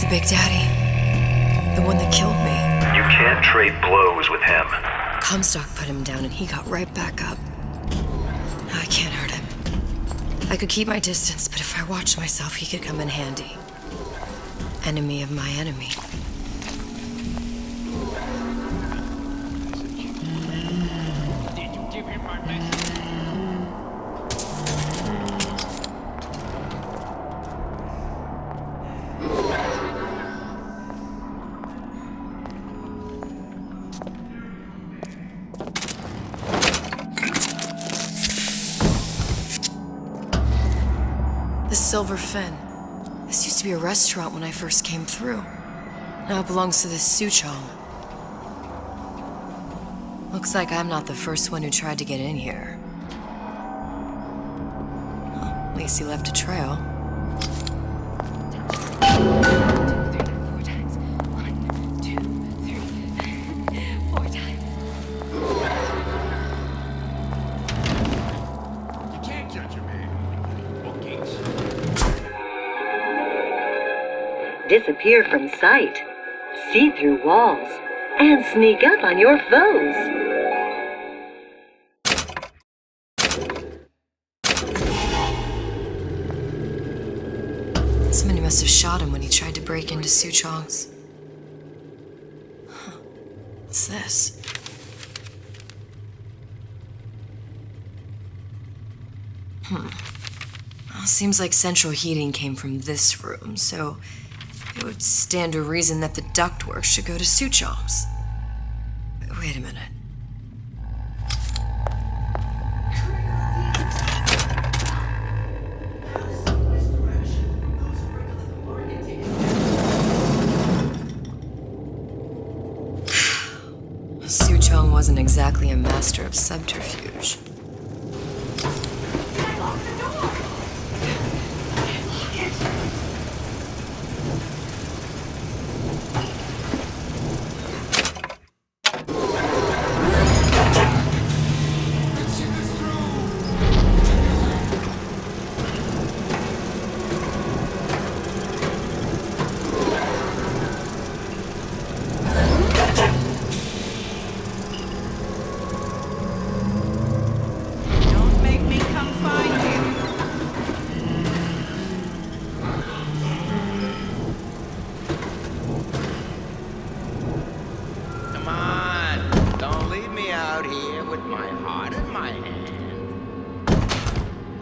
Big Daddy. The one that killed me. You can't trade blows with him. Comstock put him down and he got right back up. I can't hurt him. I could keep my distance, but if I watched myself, he could come in handy. Enemy of my enemy. Did you give him my message? The Silver Fin. This used to be a restaurant when I first came through. Now it belongs to this Suchong. Looks like I'm not the first one who tried to get in here. Well, at least he left a trail. Disappear from sight, see through walls, and sneak up on your foes. Somebody must have shot him when he tried to break into Suchong's. Huh. What's this? Well, seems like central heating came from this room, so it would stand to reason that the ductwork should go to Suchong's. Wait a minute. Suchong wasn't exactly a master of subterfuge.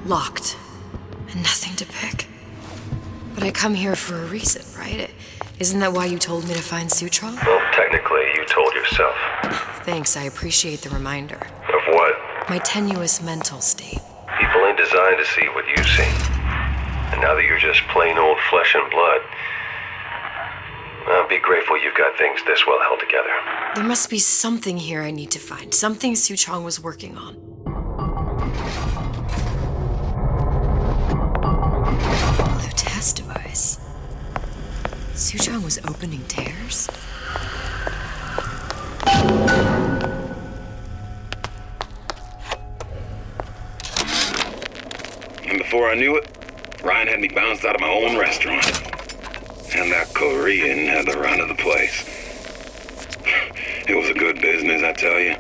Locked. And nothing to pick. But I come here for a reason, right? Isn't that why you told me to find Suchong? Well, technically, you told yourself. Thanks, I appreciate the reminder. Of what? My tenuous mental state. People ain't designed to see what you see. And now that you're just plain old flesh and blood, be grateful you've got things this well held together. There must be something here I need to find. Something Suchong was working on. Test device. Suchong was opening tears? And before I knew it, Ryan had me bounced out of my own restaurant. And that Korean had the run of the place. It was a good business, I tell you.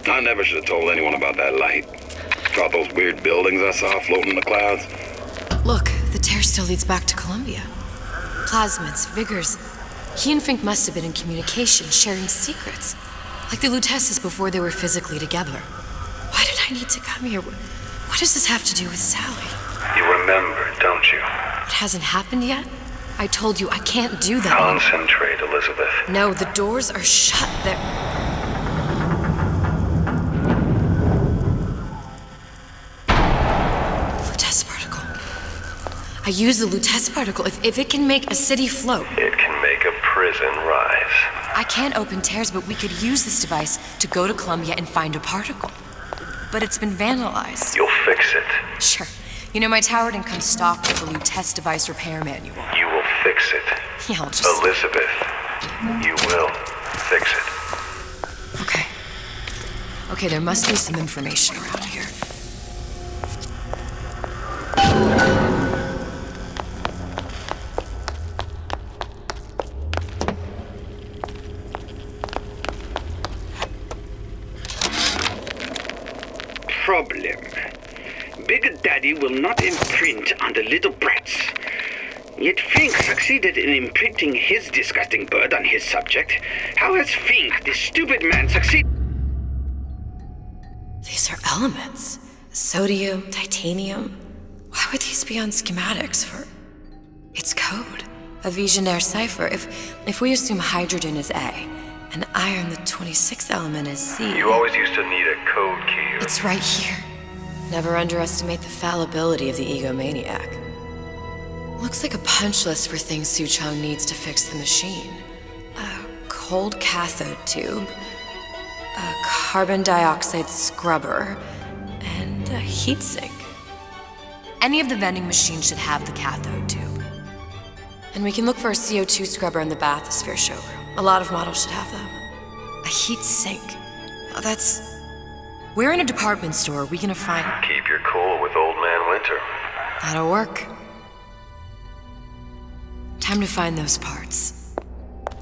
I never should have told anyone about that light. About those weird buildings I saw floating in the clouds. Look, the tear still leads back to Columbia. Plasmids, vigors. He and Fink must have been in communication, sharing secrets. Like the Lutesses before they were physically together. Why did I need to come here? What does this have to do with Sally? You remember, don't you? It hasn't happened yet? I told you I can't do that. Concentrate, Elizabeth. No, the doors are shut. They're... Lutece particle. I use the Lutece particle. If it can make a city float. It can make a prison rise. I can't open tears, but we could use this device to go to Columbia and find a particle. But it's been vandalized. You'll fix it. Sure. You know, my tower didn't come stocked with the Lutece device repair manual. You will fix it. Yeah, I'll just... Elizabeth, you will fix it. Okay. Okay, there must be some information around here. Big Daddy will not imprint on the little brats. Yet Fink succeeded in imprinting his disgusting bird on his subject. How has Fink, this stupid man, succeeded? These are elements. Sodium, titanium. Why would these be on schematics for... It's code. A Visionaire cipher. If we assume hydrogen is A, and iron, the 26th element, is C... You always used to need a code key. It's right here. Never underestimate the fallibility of the egomaniac. Looks like a punch list for things Suchong needs to fix the machine. A cold cathode tube, a carbon dioxide scrubber, and a heatsink. Any of the vending machines should have the cathode tube. And we can look for a CO2 scrubber in the bathysphere showroom. A lot of models should have them. A heat sink. Oh, that's... Where in a department store are we gonna find... Keep your cool with Old Man Winter. That'll work. Time to find those parts.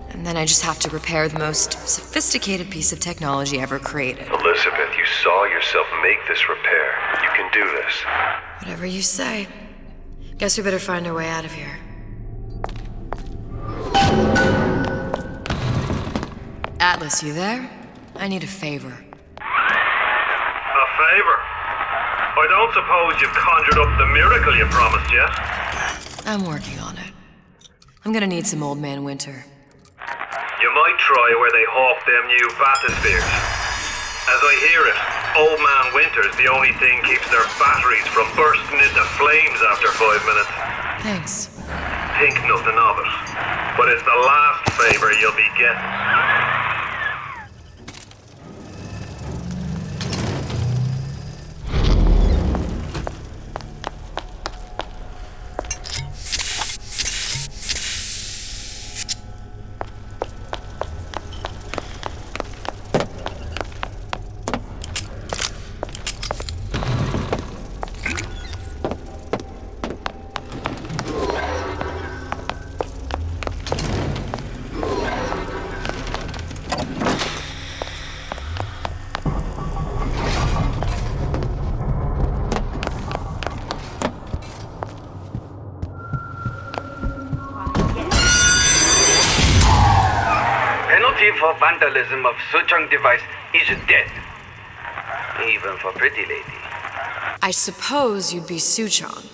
And then I just have to repair the most sophisticated piece of technology ever created. Elizabeth, you saw yourself make this repair. You can do this. Whatever you say. Guess we better find our way out of here. Atlas, you there? I need a favor. A favor? I don't suppose you've conjured up the miracle you promised yet? I'm working on it. I'm gonna need some Old Man Winter. You might try where they hawk them new bathyspheres. As I hear it, Old Man Winter's the only thing keeps their batteries from bursting into flames after 5 minutes. Thanks. Think nothing of it. But it's the last favor you'll be getting. For vandalism of Suchong device is dead. Even for pretty lady. I suppose you'd be Suchong.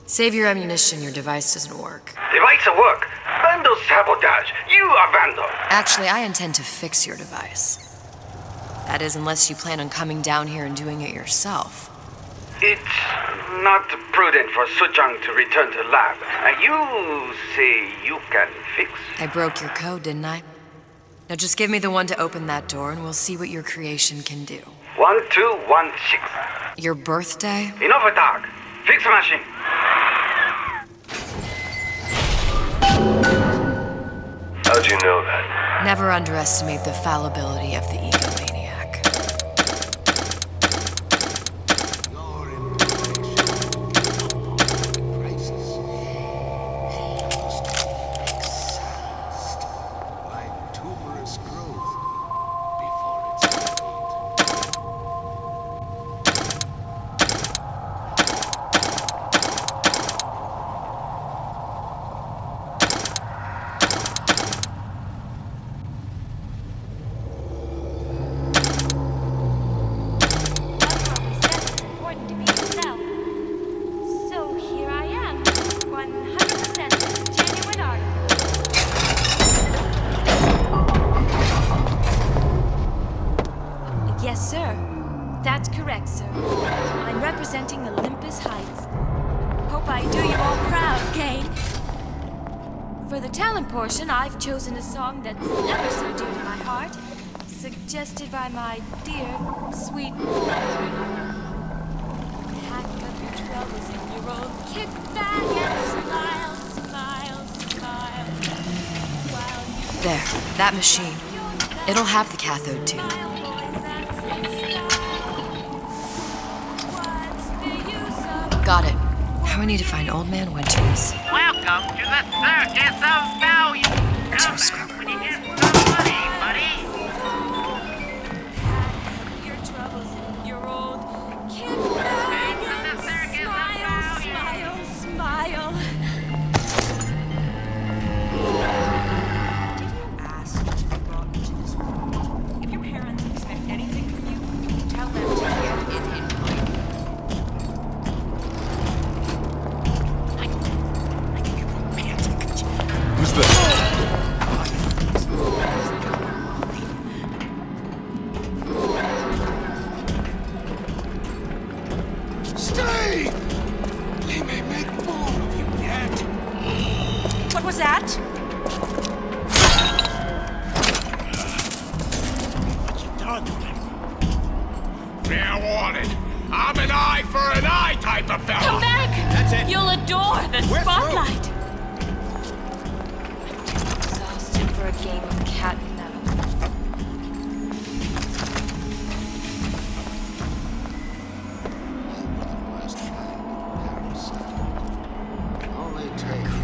Save your ammunition, your device doesn't work. Device at work. Vandal sabotage. You are vandal. Actually, I intend to fix your device. That is, unless you plan on coming down here and doing it yourself. It's not prudent for Suchong to return to lab. You say you can fix? I broke your code, didn't I? Now just give me the one to open that door and we'll see what your creation can do. 1216. Your birthday? Enough talk. Fix machine. How'd you know that? Never underestimate the fallibility of the egomaniac. Yes, sir. That's correct, sir. I'm representing Olympus Heights. Hope I do you all proud, Kane. For the talent portion, I've chosen a song that's ever so dear to my heart, suggested by my dear, sweet brother. Pack up your troubles in your old kit bag and smile, smile, smile. While you There, that machine. It'll have the cathode tube. Got it. Now I need to find Old Man Winters. Welcome to the Circus of Value. Two scrubber. When you get some money, buddy. your troubles in your old kit bag and is this? Stay! They may make more of you yet. What was that? What you done to him? Fair warning. I'm an eye for an eye type of fella. Come back! That's it. You'll adore the We're spotlight. Exhausted for a game of cat and mouse.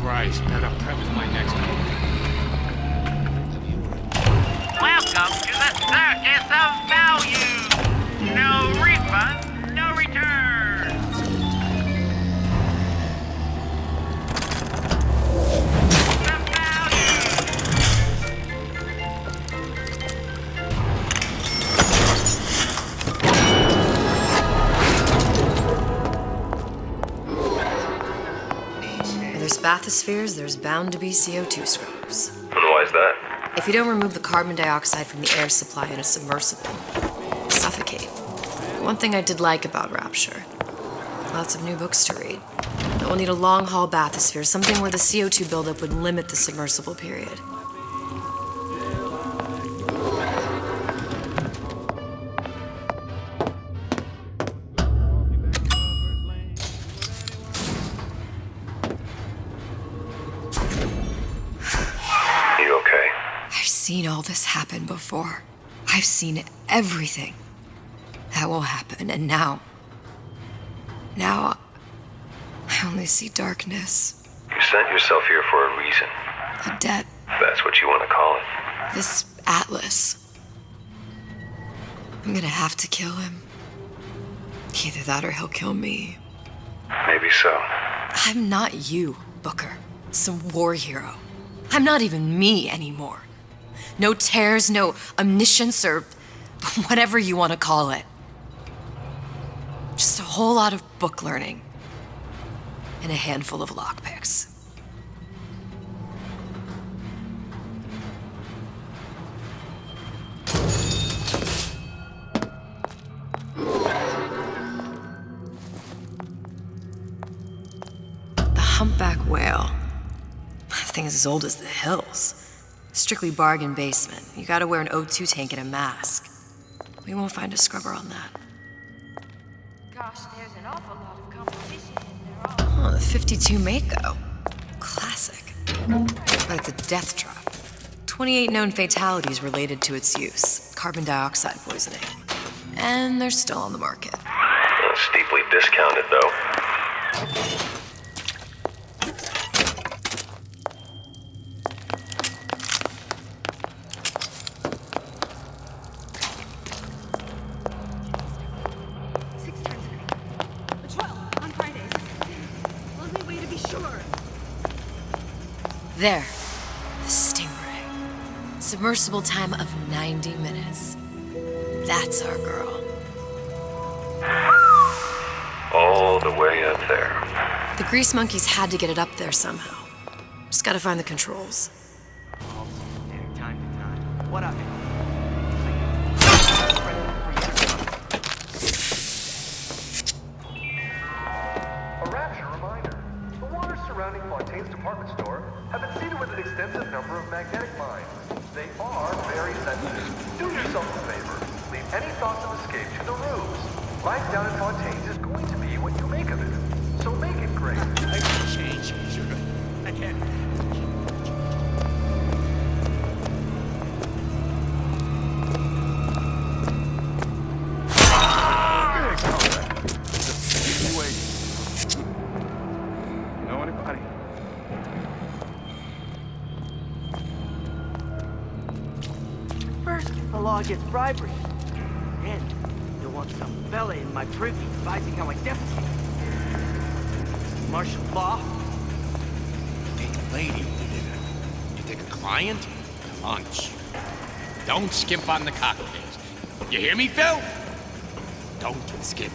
Christ, better prep for my next move. Welcome to the circus of value. No refunds, no returns. The value. Where there's bathyspheres, there's bound to be CO2 scrubbers. And why is that? If you don't remove the carbon dioxide from the air supply in a submersible, you suffocate. One thing I did like about Rapture, lots of new books to read. But we'll need a long-haul bathysphere, something where the CO2 buildup would limit the submersible period. You okay? I've seen all this happen before. I've seen everything that will happen, and now I only see darkness. You sent yourself here for a reason. A debt. That's what you want to call it. This Atlas. I'm gonna have to kill him. Either that or he'll kill me. Maybe so. I'm not you, Booker. Some war hero. I'm not even me anymore. No tears, no omniscience, or whatever you want to call it. Just a whole lot of book learning. And a handful of lockpicks. The humpback whale. That thing is as old as the hills. Strictly bargain basement. You gotta wear an O2 tank and a mask. We won't find a scrubber on that. Gosh, there's an awful lot of competition in there all. Oh, the 52 Mako. Classic. But it's a death trap. 28 known fatalities related to its use. Carbon dioxide poisoning. And they're still on the market. Steeply discounted, though. There. The Stingray. Submersible time of 90 minutes. That's our girl. All the way up there. The grease monkeys had to get it up there somehow. Just gotta find the controls. Time to time. What up? A Rapture reminder. The waters surrounding Fontaine's department store have been seeded with an extensive number of magnetic mines. They are very sensitive. Do yourself a favor. Leave any thoughts of escape to the roofs. Life down at Fontaine's is going to be what you make of it. So make it great. I can change, sugar. I can. Know anybody? First, the law gets bribery. Then, you want some fella in my privy advising how I defecate. Martial law? Take a lady. You take a client? Lunch. Don't skimp on the cocktails. You hear me, Phil? Don't skimp.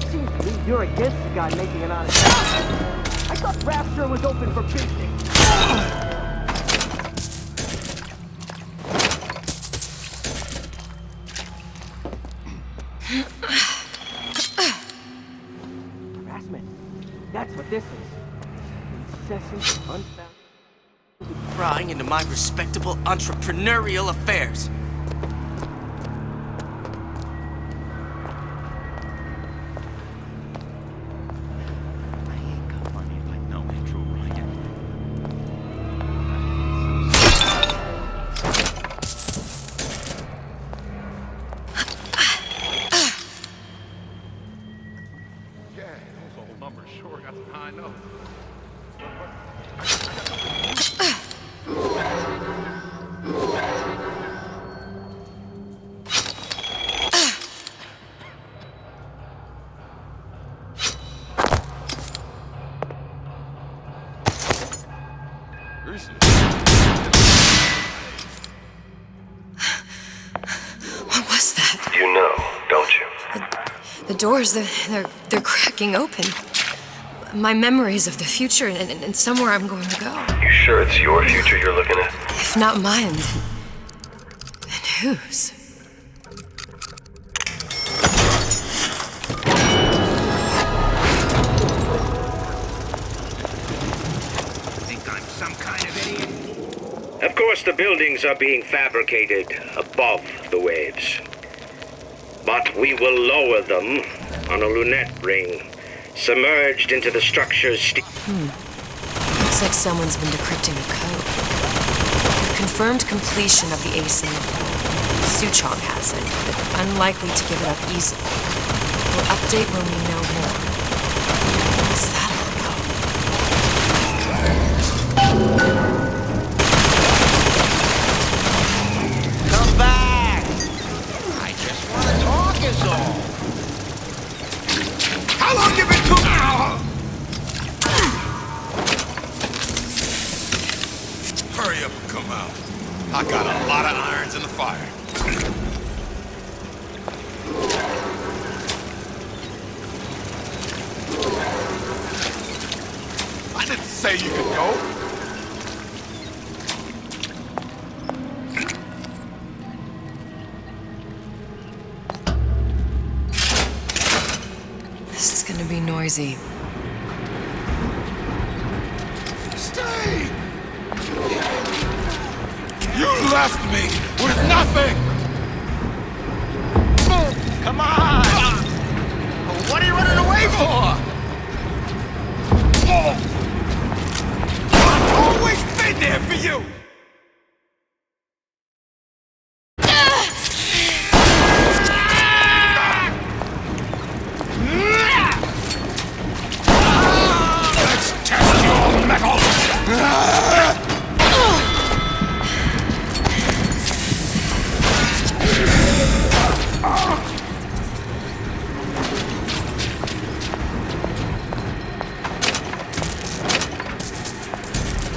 Seems to me you're against the guy making an honest I thought Rapture was open for business. Harassment. That's what this is. Incessant, unfounded prying into my respectable entrepreneurial affairs. What was that? You know, don't you? The doors, they're cracking open. My memories of the future and somewhere I'm going to go. You sure it's your future you're looking at? If not mine, then whose? Think I'm some kind of idiot? Of course, the buildings are being fabricated above the waves. But we will lower them on a lunette ring, submerged into the structure's Looks like someone's been decrypting a code. Confirmed completion of the async. Suchong has it, but unlikely to give it up easily. We'll update when we know more. What's that all about? Come back! I just want to talk is all. How long you been cooking? Hurry up and come out. I got a lot of irons in the fire. I didn't say you could go. This is gonna be noisy. Stay! You left me with nothing! Come on! What are you running away for? I've always been there for you! Let's test your metal!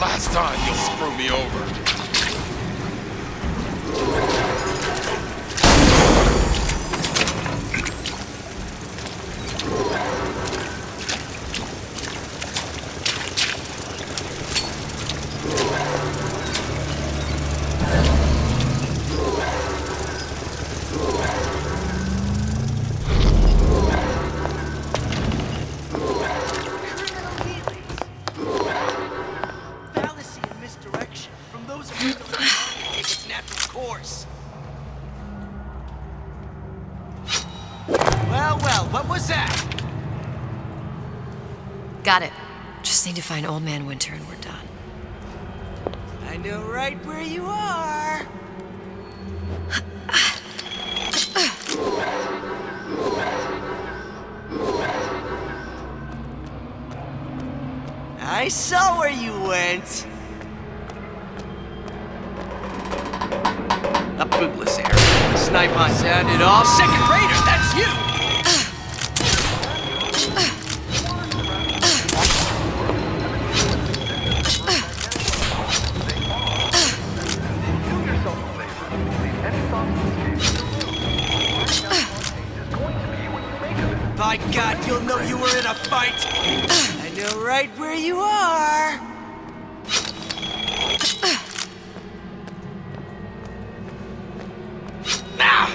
Last time you'll screw me over. Fallacy and misdirection from those who take its natural course. Well, what was that? Got it. Just need to find Old Man Winter and we're done. I know right where you are. I saw where you went. A bootless area. The sniper sounded all second rater. That's you. My God, you'll know you were in a fight. I know right where you are. Now,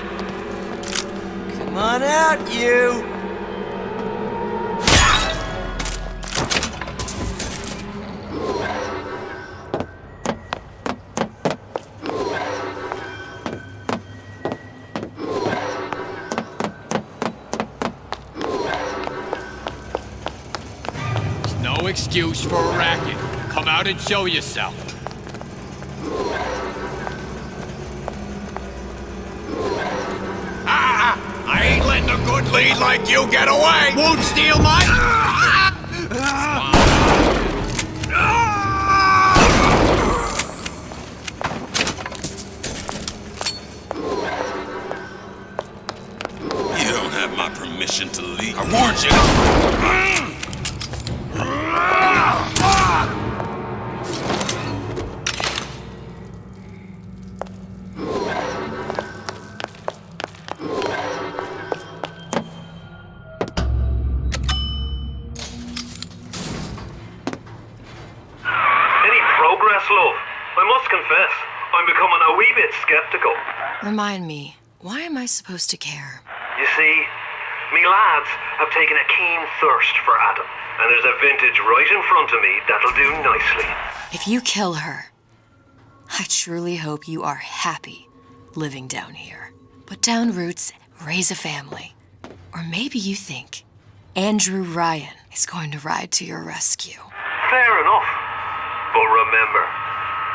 come on out, you. No excuse for a racket. Come out and show yourself. I ain't letting a good lead like you get away. Won't steal my... You don't have my permission to leave. I warned you. Any progress, love? I must confess, I'm becoming a wee bit skeptical. Remind me, why am I supposed to care? You see, me lads have taken a keen thirst for Adam, and there's a vintage right in front of me that'll do nicely. If you kill her, I truly hope you are happy living down here. Put down roots, raise a family. Or maybe you think Andrew Ryan is going to ride to your rescue. Fair enough. But remember,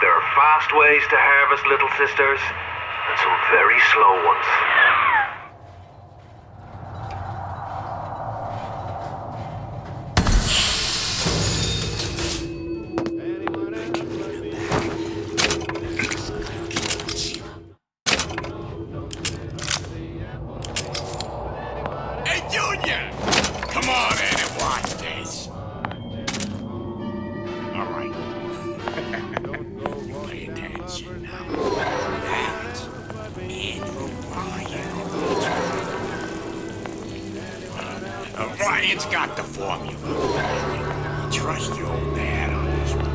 there are fast ways to harvest little sisters, and some very slow ones. Hey, Junior! Come on in and watch this. All right. You pay attention now. That's Andrew Ryan. Ryan's got the formula. Trust your old man on this one.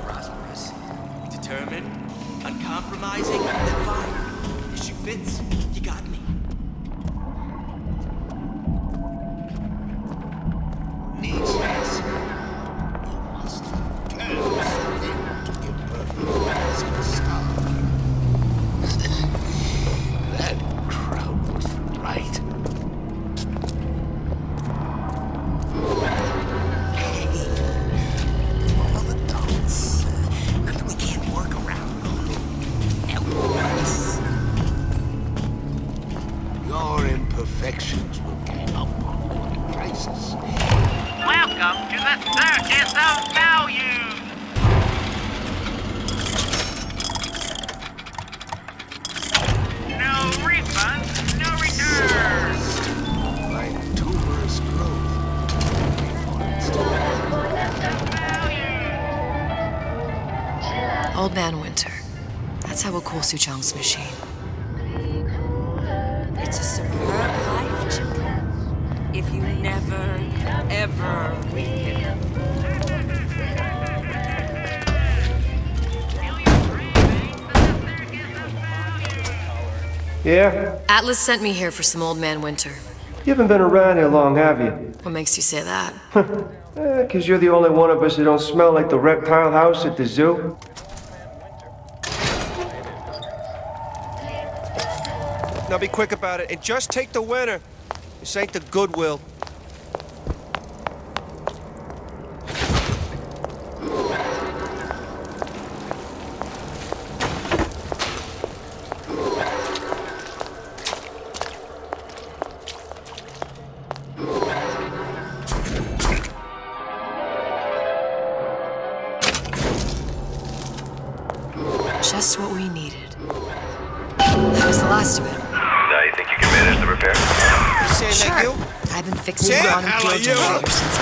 Prosperous, determined, uncompromising, then fine. If she fits, you got me. Needs this. You must have girls into imperfect and stuff. That crowd was right. All adults. Nothing we can't work around. Else. Your imperfections will come up on prices. Welcome to the Circus of Value. No refunds, no returns. Like tumorous growth. Old Man Winter. That's how we'll cool Suchong's machine. It's a superb life, children. If you never, ever weaken. Yeah? Atlas sent me here for some Old Man Winter. You haven't been around here long, have you? What makes you say that? 'Cause you're the only one of us who don't smell like the reptile house at the zoo. Now be quick about it and just take the winner. This ain't the Goodwill. Just what we needed. That was the last of it. Now you think you can manage the repair? Saying Sure. that you? I've been fixing Who the quantum hell field are you? generators since...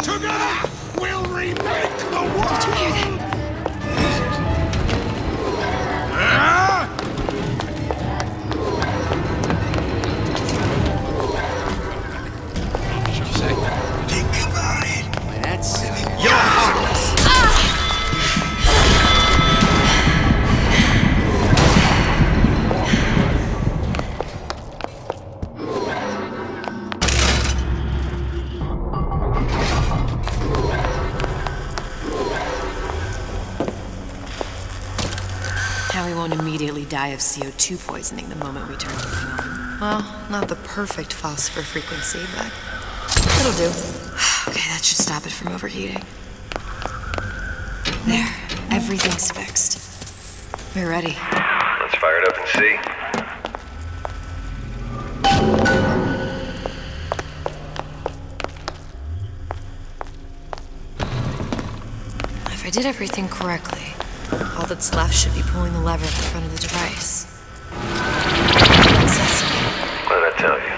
Together, we'll remake the world! Did you hear that? What'd you say? Think about it. Why, that's... You're heartless! Now we won't immediately die of CO2 poisoning the moment we turn the thing on. Well, not the perfect phosphor frequency, but it'll do. Okay, that should stop it from overheating. There, everything's fixed. We're ready. Let's fire it up and see. If I did everything correctly, all that's left should be pulling the lever at the front of the device. What'd I tell you?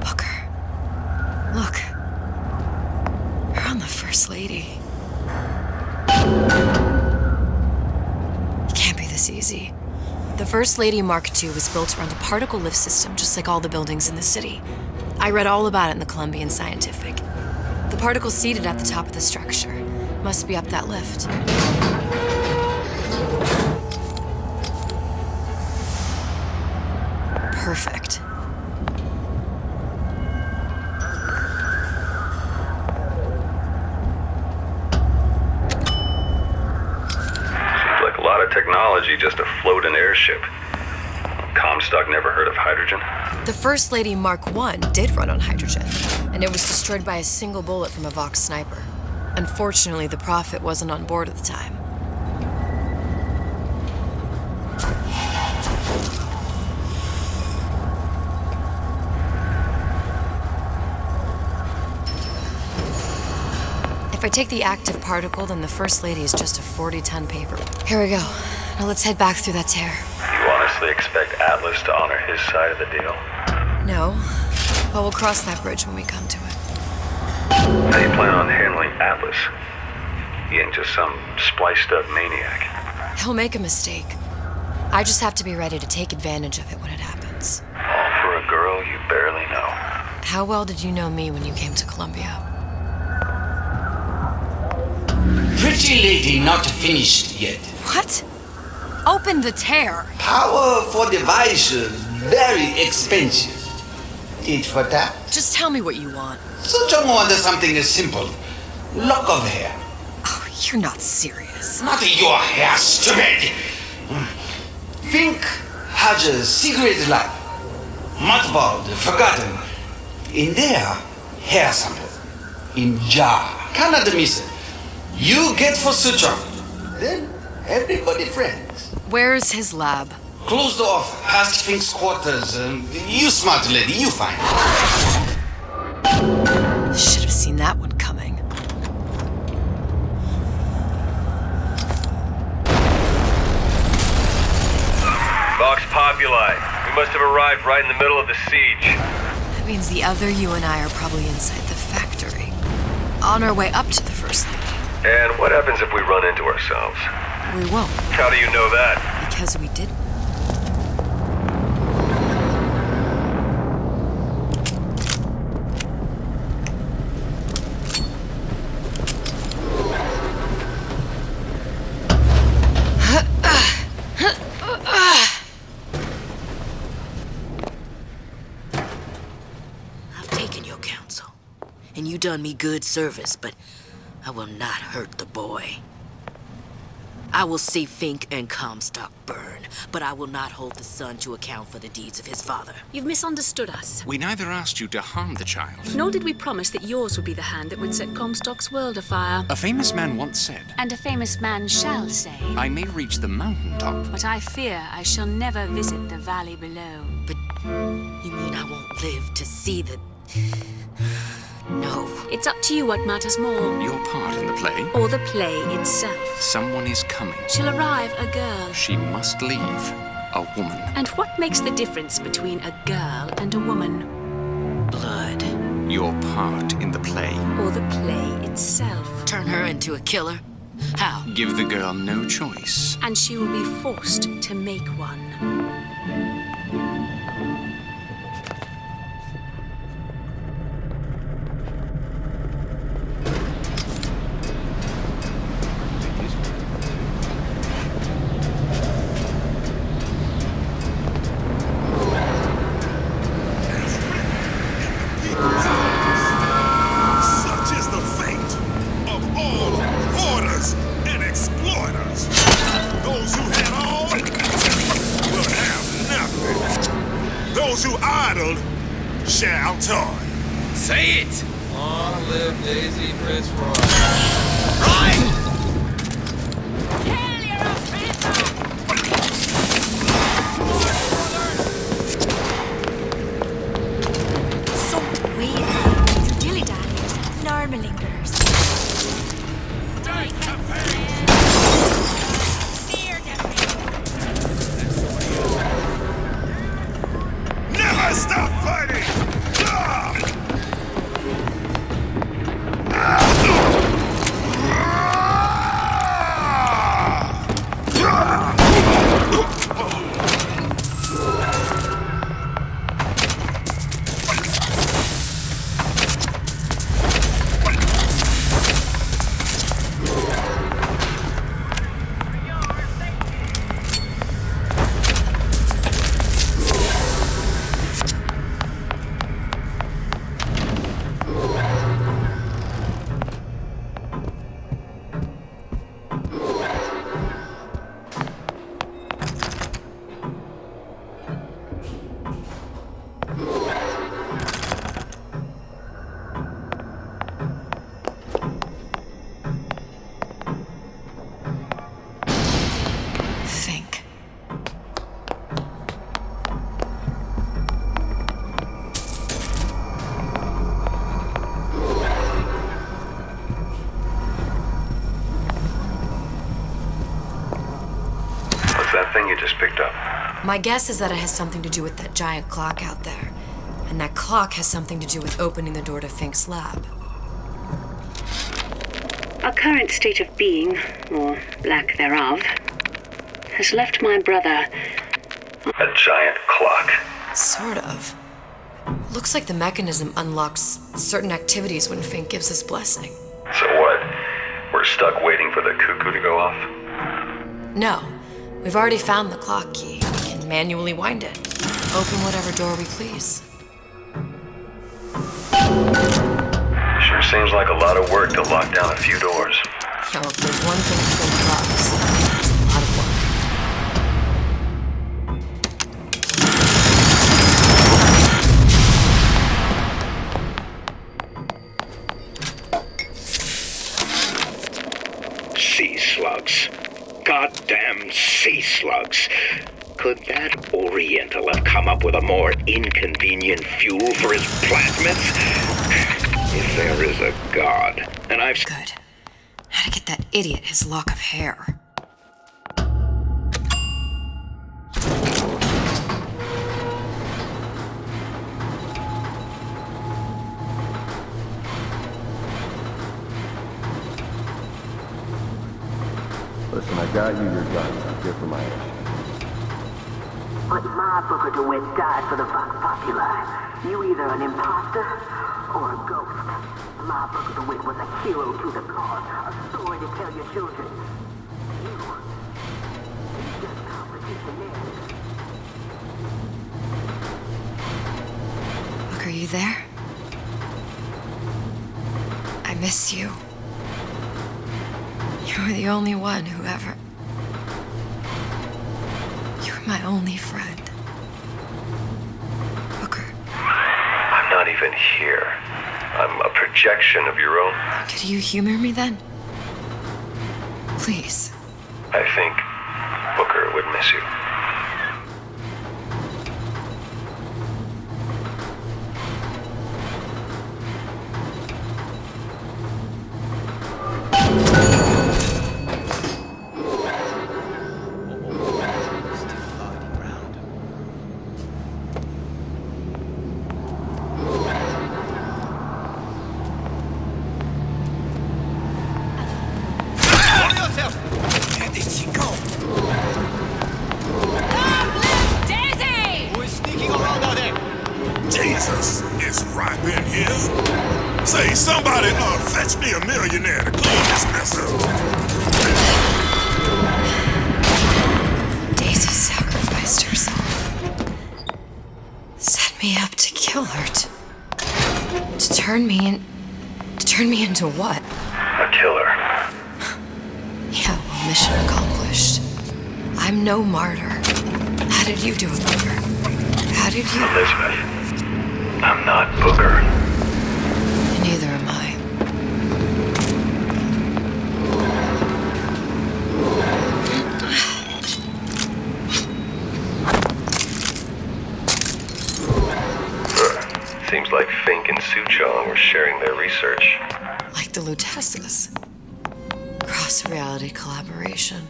Booker. Look. We're on the First Lady. It can't be this easy. The First Lady Mark II was built around a particle lift system just like all the buildings in the city. I read all about it in the Columbian Scientific. The particle seated at the top of the structure must be up that lift. Perfect. Like a lot of technology just to float an airship. Comstock never heard of hydrogen. The First Lady Mark I did run on hydrogen, and it was destroyed by a single bullet from a Vox sniper. Unfortunately, the Prophet wasn't on board at the time. If I take the active particle, then the First Lady is just a 40-ton paper. Here we go. Now let's head back through that tear. You honestly expect Atlas to honor his side of the deal? No, but we'll cross that bridge when we come to it. How do you plan on handling Atlas? He ain't just some spliced-up maniac. He'll make a mistake. I just have to be ready to take advantage of it when it happens. All for a girl you barely know. How well did you know me when you came to Columbia? Pretty lady not finished yet. What? Open the tear. Powerful device, very expensive. Tit for tat. Just tell me what you want. Such a want something simple. Lock of hair. Oh, you're not serious. Not your hair, stupid. Think has a secret lab. Mothballed, forgotten. In there, hair sample. In jar. Cannot miss it. You get for suture. Then everybody friends. Where's his lab? Closed off, past Fink's quarters. You smart lady, you find. Should have seen that one coming. Vox Populi. We must have arrived right in the middle of the siege. That means the other you and I are probably inside the factory. On our way up to the First Lady. And what happens if we run into ourselves? We won't. How do you know that? Because we didn't. I've taken your counsel, and you done me good service, but I will not hurt the boy. I will see Fink and Comstock burn, but I will not hold the son to account for the deeds of his father. You've misunderstood us. We neither asked you to harm the child. Nor did we promise that yours would be the hand that would set Comstock's world afire. A famous man once said, And a famous man shall say, I may reach the mountaintop, but I fear I shall never visit the valley below. But you mean I won't live to see the... No. It's up to you what matters more. Your part in the play? Or the play itself. Someone is coming. She'll arrive a girl. She must leave. A woman. And what makes the difference between a girl and a woman? Blood. Your part in the play. Or the play itself. Turn her into a killer? How? Give the girl no choice. And she will be forced to make one. Those who idled shall toil. Say it! Long live Daisy Fitzroy. Right! So weird. Dilly-dalliers, normalingers. Never stop fighting! That thing you just picked up. My guess is that it has something to do with that giant clock out there. And that clock has something to do with opening the door to Fink's lab. Our current state of being, or lack thereof, has left my brother... A giant clock. Sort of. Looks like the mechanism unlocks certain activities when Fink gives his blessing. So what? We're stuck waiting for the cuckoo to go off? No. We've already found the clock key. We can manually wind it. Open whatever door we please. Sure seems like a lot of work to lock down a few doors. Yeah, well, if there's one thing Fink loves, it's a lot of work. Sea slugs. Goddamn sea slugs. Could that Oriental have come up with a more inconvenient fuel for his plasmids? If there is a God, and I've... Good. How to get that idiot his lock of hair. Listen, I got you your guns. I'm here for my ass. But my Booker DeWitt died for the Vox Populi. You either an imposter or a ghost. My Booker DeWitt was a hero to the cause, a story to tell your children. You just competition there. Look, are you there? I miss you. You were the only one who ever... You're my only friend. Booker. I'm not even here. I'm a projection of your own. Could you humor me then? Please. I think Booker would miss you. Jesus, it's ripe in here. Say, somebody, fetch me a millionaire to clean this mess up. Daisy sacrificed herself. Set me up to kill her. To turn me into what? A killer. Yeah, well, mission accomplished. I'm no martyr. How did you do it, Booker? How did you... Elizabeth, I'm not Booker. And neither am I. Seems like Fink and Suchong were sharing their research. Like the Lutesses. Cross-reality collaboration.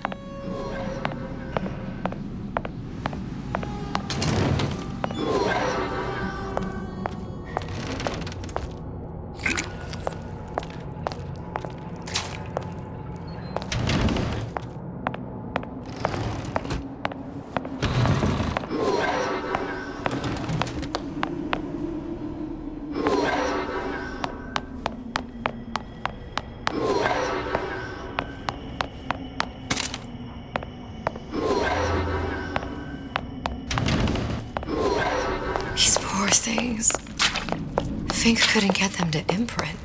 Things. Fink couldn't get them to imprint,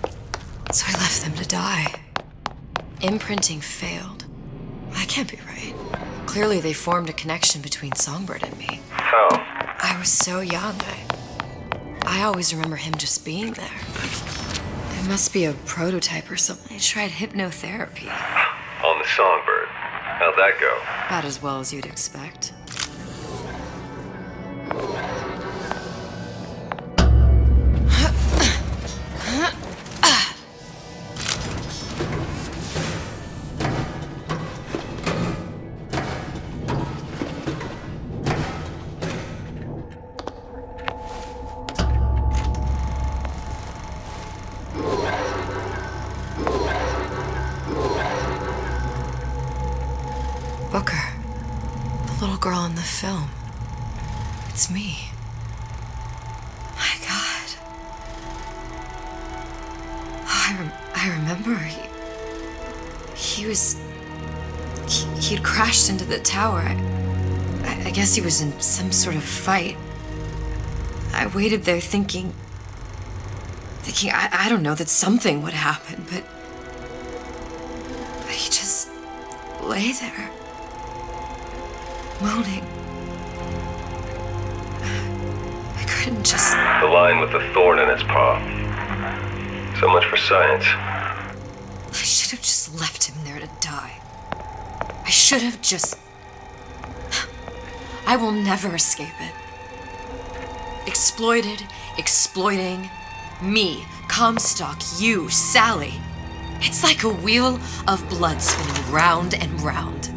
so I left them to die. Imprinting failed. That can't be right. Clearly they formed a connection between Songbird and me. How? I was so young. I always remember him just being there. It must be a prototype or something. I tried hypnotherapy. On the Songbird. How'd that go? About as well as you'd expect. Booker, the little girl in the film. It's me. My God. Oh, I remember. He'd crashed into the tower. I guess he was in some sort of fight. I waited there thinking I don't know, that something would happen, but he just lay there. Moaning. I couldn't just... The line with the thorn in its paw. So much for science. I should have just left him there to die. I should have just... I will never escape it. Exploited, exploiting, me, Comstock, you, Sally. It's like a wheel of blood spinning round and round.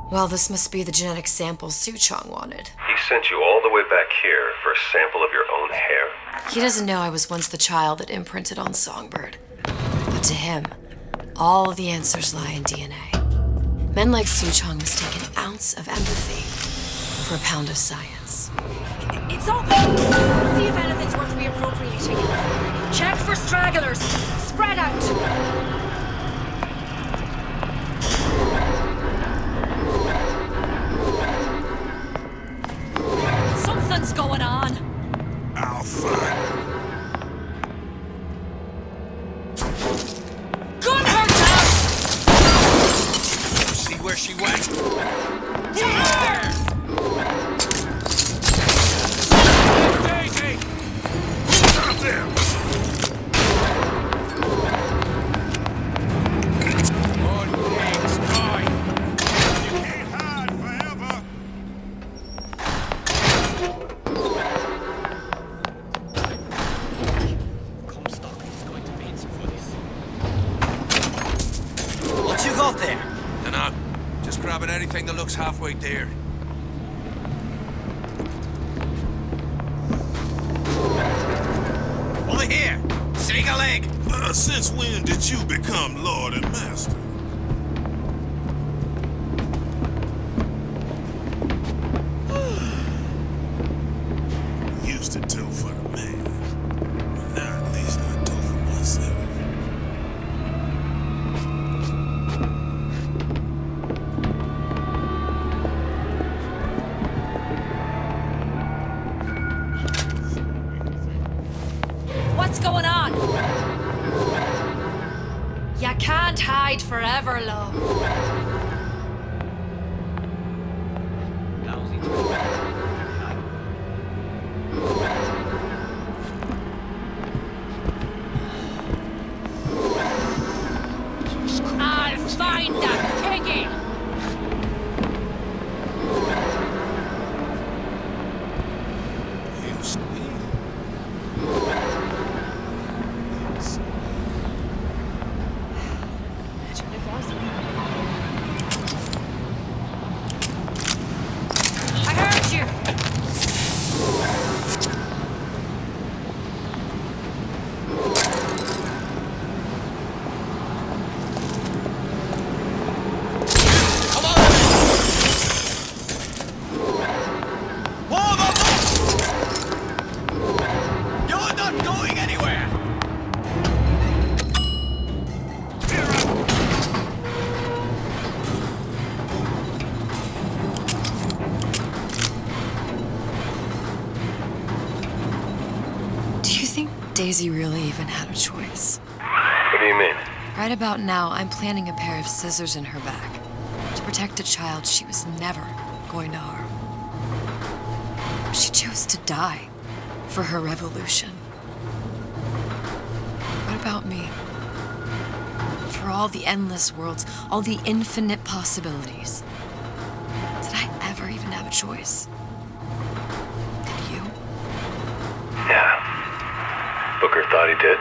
Well, this must be the genetic sample Suchong wanted. He sent you all the way back here for a sample of your own hair? He doesn't know I was once the child that imprinted on Songbird. But to him, all the answers lie in DNA. Men like Suchong must take an ounce of empathy for a pound of science. It's open! See if anything's worth reappropriating. Check for stragglers. Spread out. Something's going on. I'll find him. Gunner! she went. Daisy! Out there! What you got there? Dunno. Just grabbing anything that looks halfway there. Over here! Sneak a leg! Since when did you become Lord and Master? Used to do for the man. But now at least I do for myself. What's going on? You can't hide forever, love. I'll find that piggy! You squeal. I heard you! You're not going anywhere! Do you think Daisy really even had a choice? What do you mean? Right about now, I'm planting a pair of scissors in her back to protect a child she was never going to harm. She chose to die for her revolution. What about me? For all the endless worlds, all the infinite possibilities. Did I ever even have a choice? Did you? Yeah. Booker thought he did.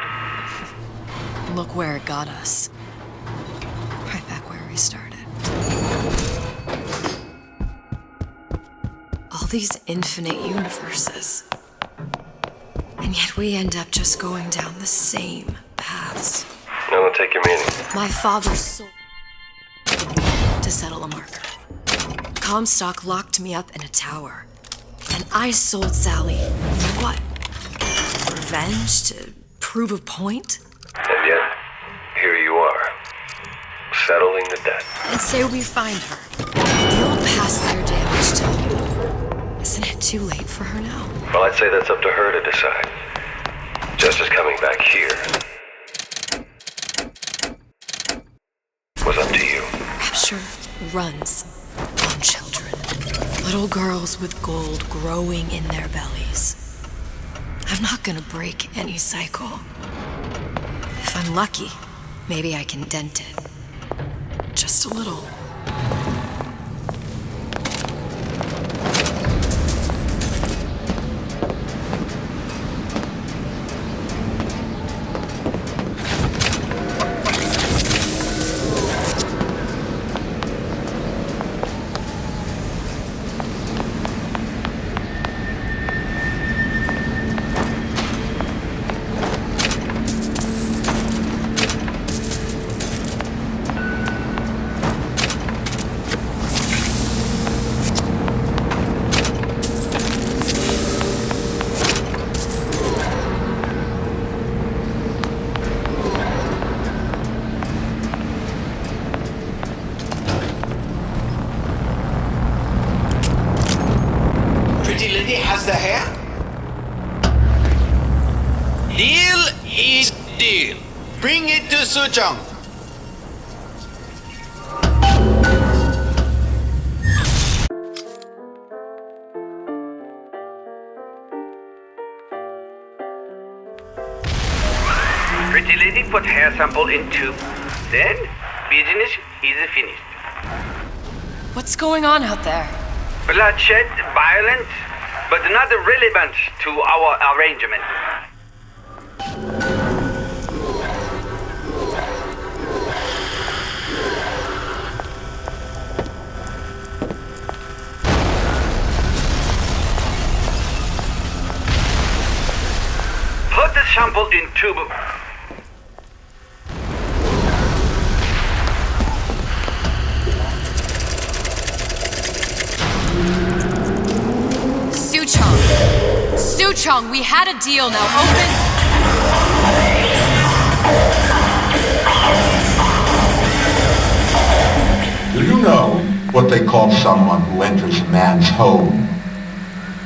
Look where it got us. Right back where we started. All these infinite universes. And yet we end up just going down the same paths. I don't take your meaning. My father sold to settle a marker. Comstock locked me up in a tower. And I sold Sally for what? Revenge? To prove a point? And yet, here you are, settling the debt. And say we find her. The old past layer damage to me. Isn't it too late for her now? Well, I'd say that's up to her to decide. Justice coming back here was up to you. Rapture runs on children. Little girls with gold growing in their bellies. I'm not gonna break any cycle. If I'm lucky, maybe I can dent it. Just a little. The hair? Deal is deal. Bring it to Suchong. hair sample in tube. Then, business is finished. What's going on out there? Bloodshed, violence, but not relevant to our arrangement. Put the sample in tube. Suchong, we had a deal, now open... Do you know what they call someone who enters a man's home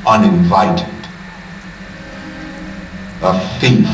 uninvited? A thief.